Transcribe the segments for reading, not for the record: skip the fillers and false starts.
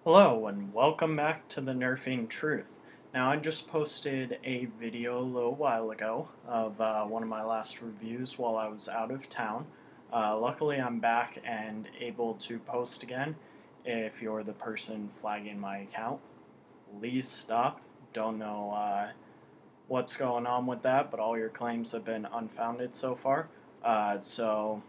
Hello and welcome back to the Nerfing Truth. Now I just posted a video a little while ago of one of my last reviews while I was out of town. Luckily I'm back and able to post again. If you're the person flagging my account, please stop. Don't know what's going on with that, but all your claims have been unfounded so far. So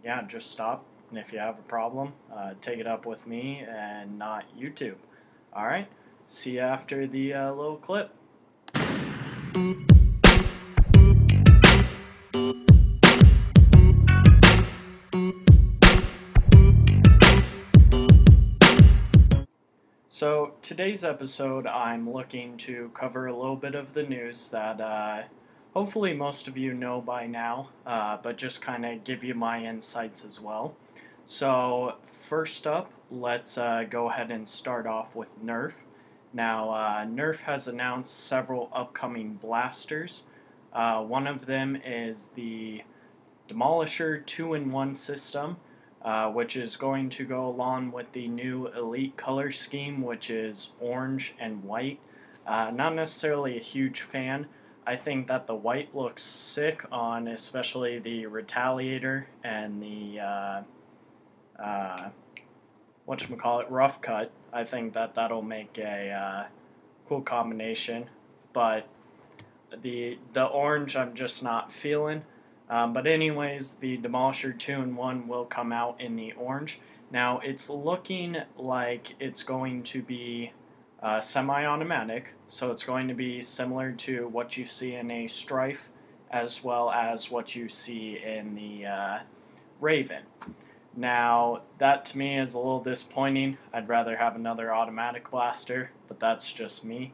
yeah, just stop. And if you have a problem, take it up with me and not YouTube. Alright, see you after the little clip. So today's episode, I'm looking to cover a little bit of the news that hopefully most of you know by now, but just kind of give you my insights as well. So first up, let's go ahead and start off with Nerf. Now, Nerf has announced several upcoming blasters. One of them is the Demolisher 2-in-1 system, which is going to go along with the new Elite color scheme, which is orange and white. Not necessarily a huge fan. I think that the white looks sick on especially the Retaliator and the whatchamacallit, rough cut. I think that that'll make a cool combination, but the orange I'm just not feeling. But anyways, the Demolisher 2-in-1 will come out in the orange. Now it's looking like it's going to be semi-automatic, so it's going to be similar to what you see in a Strife as well as what you see in the Raven. Now, that to me is a little disappointing. I'd rather have another automatic blaster, but that's just me.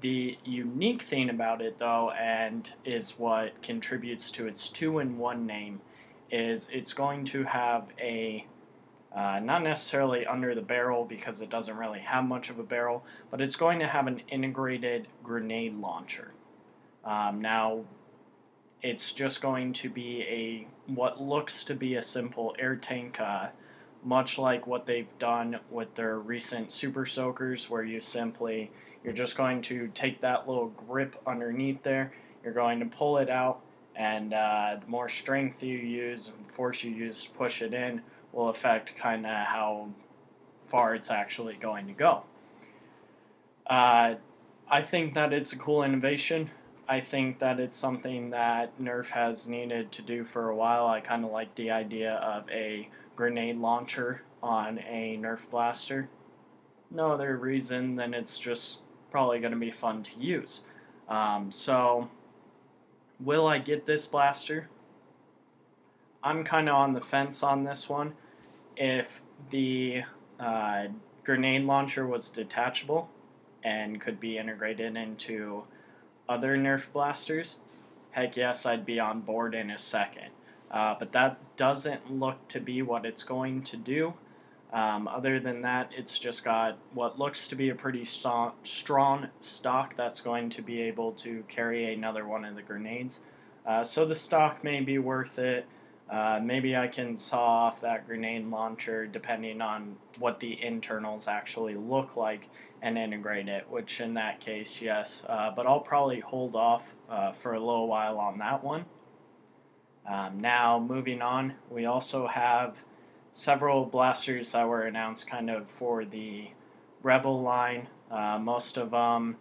The unique thing about it, though, and is what contributes to its 2-in-1 name, is it's going to have a, not necessarily under the barrel because it doesn't really have much of a barrel, but it's going to have an integrated grenade launcher. Now, it's just going to be what looks to be a simple air tank, much like what they've done with their recent Super Soakers, where you're just going to take that little grip underneath there, you're going to pull it out, and the more strength you use and force you use to push it in will affect kind of how far it's actually going to go. I think that it's a cool innovation. I think that it's something that Nerf has needed to do for a while. I kind of like the idea of a grenade launcher on a Nerf blaster. No other reason than it's just probably going to be fun to use. So, will I get this blaster? I'm kind of on the fence on this one. If the grenade launcher was detachable and could be integrated into other Nerf blasters, heck yes, I'd be on board in a second. But that doesn't look to be what it's going to do. Other than that, it's just got what looks to be a pretty strong stock that's going to be able to carry another one of the grenades. So the stock may be worth it. Maybe I can saw off that grenade launcher depending on what the internals actually look like and integrate it, which in that case, yes. But I'll probably hold off for a little while on that one. Now, moving on, we also have several blasters that were announced kind of for the Rebel line. Most of them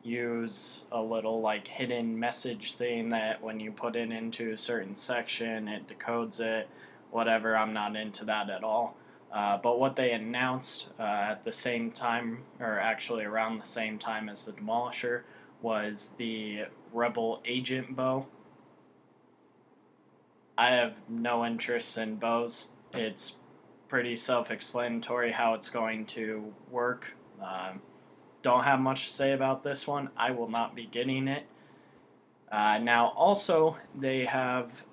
use a little like hidden message thing that when you put it into a certain section, it decodes it, whatever. I'm not into that at all. But what they announced at the same time, or actually around the same time as the Demolisher, was the Rebel Agent Bow. I have no interest in bows. It's pretty self-explanatory how it's going to work. Don't have much to say about this one. I will not be getting it. Now, also, they have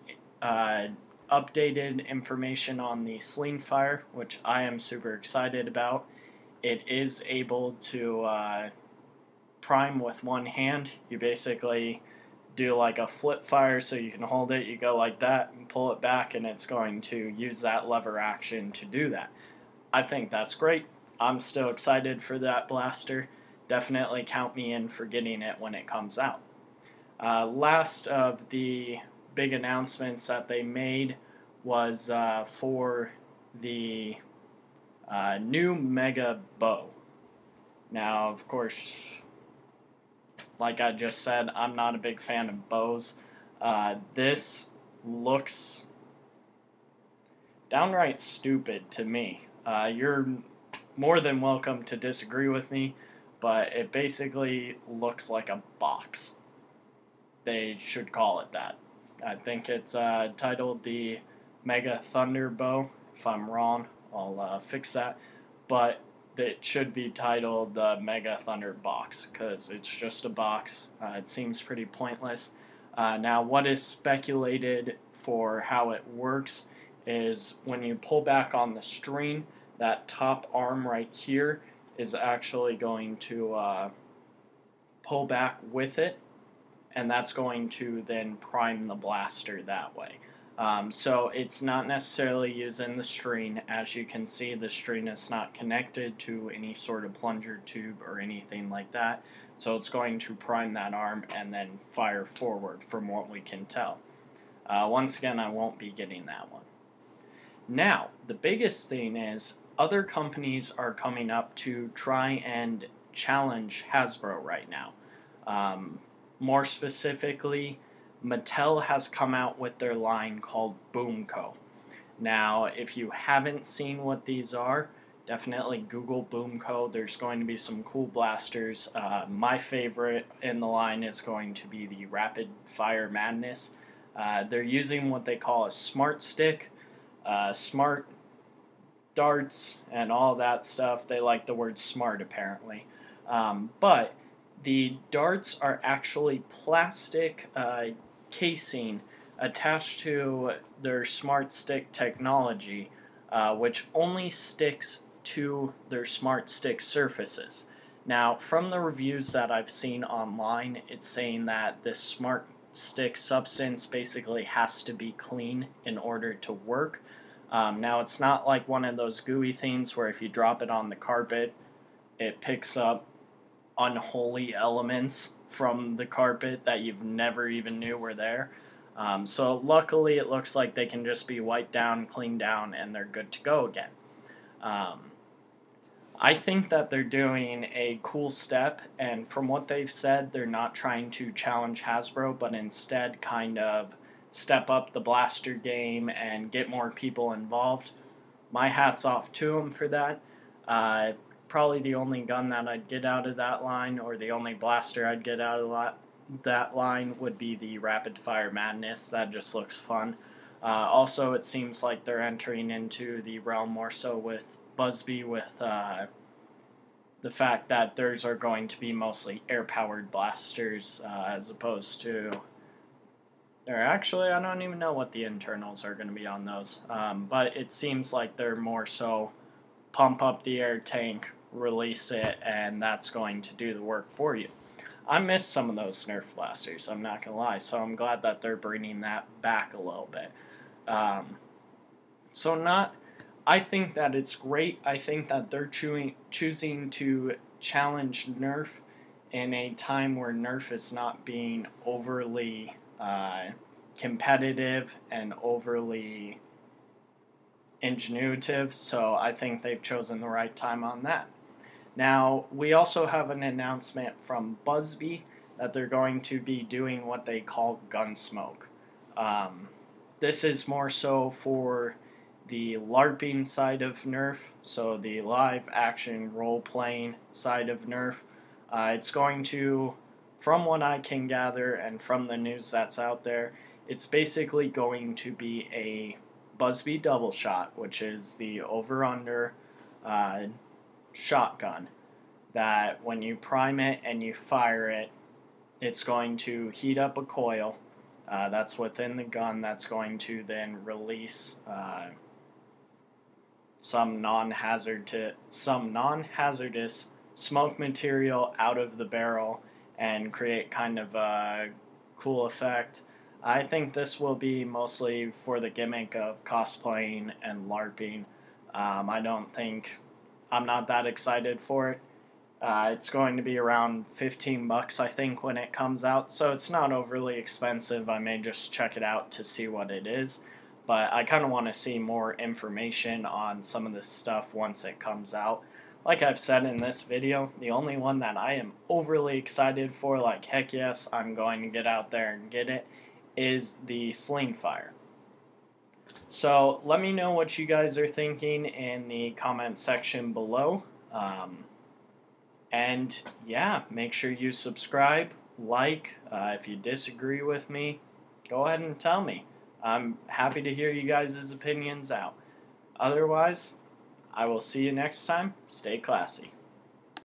updated information on the Slingfire, which I am super excited about. It is able to prime with one hand. You basically do like a flip fire, so you can hold it, you go like that and pull it back, and it's going to use that lever action to do that. I think that's great. I'm still excited for that blaster. Definitely count me in for getting it when it comes out. Last of the big announcements that they made was for the new Mega Bow. Now, of course, like I just said, I'm not a big fan of bows. This looks downright stupid to me. You're more than welcome to disagree with me, but it basically looks like a box. They should call it that. I think it's titled the Mega Thunderbow. If I'm wrong, I'll fix that. But it should be titled the Mega Thunder Box because it's just a box. It seems pretty pointless. Now, what is speculated for how it works is when you pull back on the string, that top arm right here is actually going to pull back with it, and that's going to then prime the blaster that way. So it's not necessarily using the string. As you can see, the string is not connected to any sort of plunger tube or anything like that. So it's going to prime that arm and then fire forward from what we can tell. Once again, I won't be getting that one. Now, the biggest thing is other companies are coming up to try and challenge Hasbro right now. More specifically, Mattel has come out with their line called Boomco. Now, if you haven't seen what these are, definitely Google Boomco. There's going to be some cool blasters. My favorite in the line is going to be the Rapid Fire Madness. They're using what they call a smart stick, smart darts, and all that stuff. They like the word smart, apparently. But the darts are actually plastic casing attached to their smart stick technology, which only sticks to their smart stick surfaces. Now, from the reviews that I've seen online, it's saying that this smart stick substance basically has to be clean in order to work. Now, it's not like one of those gooey things where if you drop it on the carpet, it picks up unholy elements from the carpet that you've never even knew were there. So luckily it looks like they can just be wiped down, cleaned down, and they're good to go again. I think that they're doing a cool step, and from what they've said, they're not trying to challenge Hasbro, but instead kind of step up the blaster game and get more people involved. My hat's off to them for that. Probably the only gun that I'd get out of that line, or the only blaster I'd get out of that line, would be the Rapid Fire Madness. That just looks fun. Also, it seems like they're entering into the realm more so with Buzz Bee, with the fact that theirs are going to be mostly air-powered blasters as opposed to... Or actually, I don't even know what the internals are going to be on those. But it seems like they're more so pump up the air tank, release it, and that's going to do the work for you. I missed some of those Nerf blasters, I'm not going to lie, so I'm glad that they're bringing that back a little bit. I think that it's great. I think that they're choosing to challenge Nerf in a time where Nerf is not being overly competitive and overly ingenuitive, so I think they've chosen the right time on that. Now, we also have an announcement from Buzz Bee that they're going to be doing what they call GunSmoke. This is more so for the LARPing side of Nerf, so the live action role-playing side of Nerf. It's going to, from what I can gather and from the news that's out there, it's basically going to be a Buzz Bee double shot, which is the over-under shotgun, that when you prime it and you fire it, it's going to heat up a coil that's within the gun that's going to then release some non-hazardous smoke material out of the barrel and create kind of a cool effect. I think this will be mostly for the gimmick of cosplaying and LARPing. I'm not that excited for it. It's going to be around 15 bucks, I think, when it comes out, so it's not overly expensive. I may just check it out to see what it is, but I kind of want to see more information on some of this stuff once it comes out. Like I've said in this video, the only one that I am overly excited for, like heck yes, I'm going to get out there and get it, is the Slingfire. So let me know what you guys are thinking in the comment section below. And yeah, make sure you subscribe, like. If you disagree with me, go ahead and tell me. I'm happy to hear you guys' opinions out. Otherwise, I will see you next time. Stay classy.